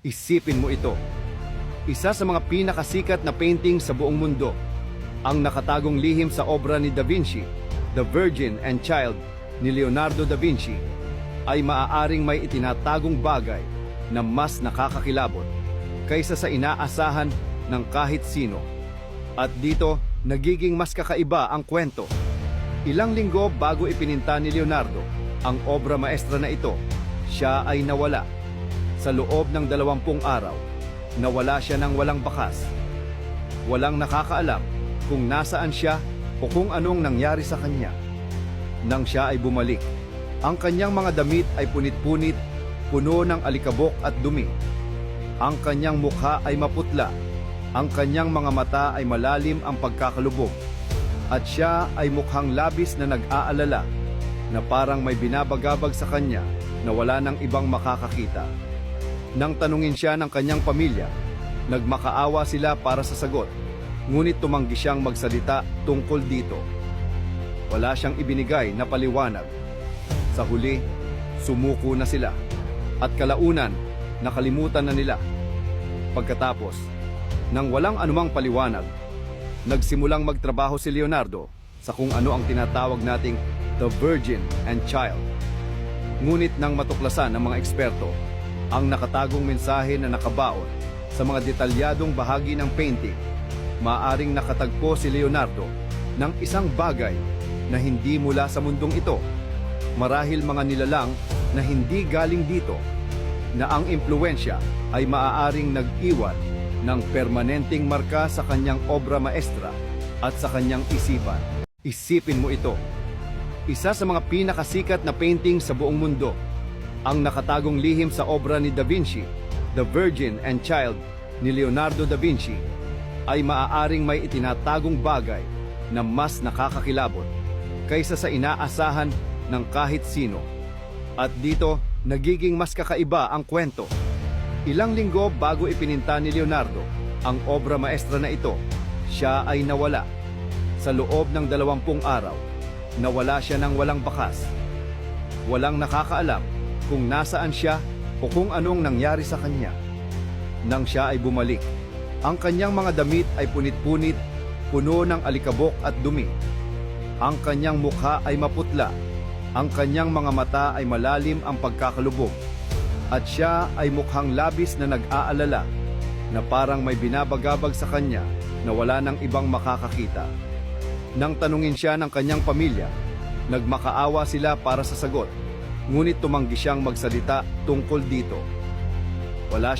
Isipin mo ito. Isa sa mga pinakasikat na painting sa buong mundo. Ang nakatagong lihim sa obra ni Da Vinci, The Virgin and Child ni Leonardo da Vinci, ay maaaring may itinatagong bagay na mas nakakakilabot kaysa sa inaasahan ng kahit sino. At dito, nagiging mas kakaiba ang kwento. Ilang linggo bago ipininta ni Leonardo ang obra maestra na ito, siya ay nawala. Sa loob ng 20 araw, nawala siya ng walang bakas. Walang nakakaalam kung nasaan siya o kung anong nangyari sa kanya. Nang siya ay bumalik, ang kanyang mga damit ay punit-punit, puno ng alikabok at dumi. Ang kanyang mukha ay maputla, ang kanyang mga mata ay malalim ang pagkakalubog, at siya ay mukhang labis na nag-aalala, na parang may binabagabag sa kanya na wala ng ibang makakakita. Nang tanungin siya ng kanyang pamilya, nagmakaawa sila para sa sagot, ngunit tumanggi siyang magsalita tungkol dito. Wala siyang ibinigay na paliwanag. Sa huli, sumuko na sila, at kalaunan, nakalimutan na nila. Pagkatapos, nang walang anumang paliwanag, nagsimulang magtrabaho si Leonardo sa kung ano ang tinatawag nating The Virgin and Child. Ngunit nang matuklasan ng mga eksperto ang nakatagong mensahe na nakabaon sa mga detalyadong bahagi ng painting, maaaring nakatagpo si Leonardo ng isang bagay na hindi mula sa mundong ito, marahil mga nilalang na hindi galing dito, na ang impluwensya ay maaaring nag-iwan ng permanenteng marka sa kanyang obra maestra at sa kanyang isipan. Isipin mo ito. Isa sa mga pinakasikat na painting sa buong mundo, ang nakatagong lihim sa obra ni Da Vinci, The Virgin and Child ni Leonardo da Vinci, ay maaaring may itinatagong bagay na mas nakakakilabot kaysa sa inaasahan ng kahit sino. At dito, nagiging mas kakaiba ang kwento. Ilang linggo bago ipininta ni Leonardo ang obra maestra na ito, siya ay nawala. Sa loob ng 20 araw, nawala siya ng walang bakas. Walang nakakaalam kung nasaan siya o kung anong nangyari sa kanya. Nang siya ay bumalik, ang kanyang mga damit ay punit-punit, puno ng alikabok at dumi. Ang kanyang mukha ay maputla, ang kanyang mga mata ay malalim ang pagkakalubog, at siya ay mukhang labis na nag-aalala, na parang may binabagabag sa kanya na wala ng ibang makakakita. Nang tanungin siya ng kanyang pamilya, nagmakaawa sila para sa sagot, ngunit tumanggi siyang magsalita tungkol dito. Wala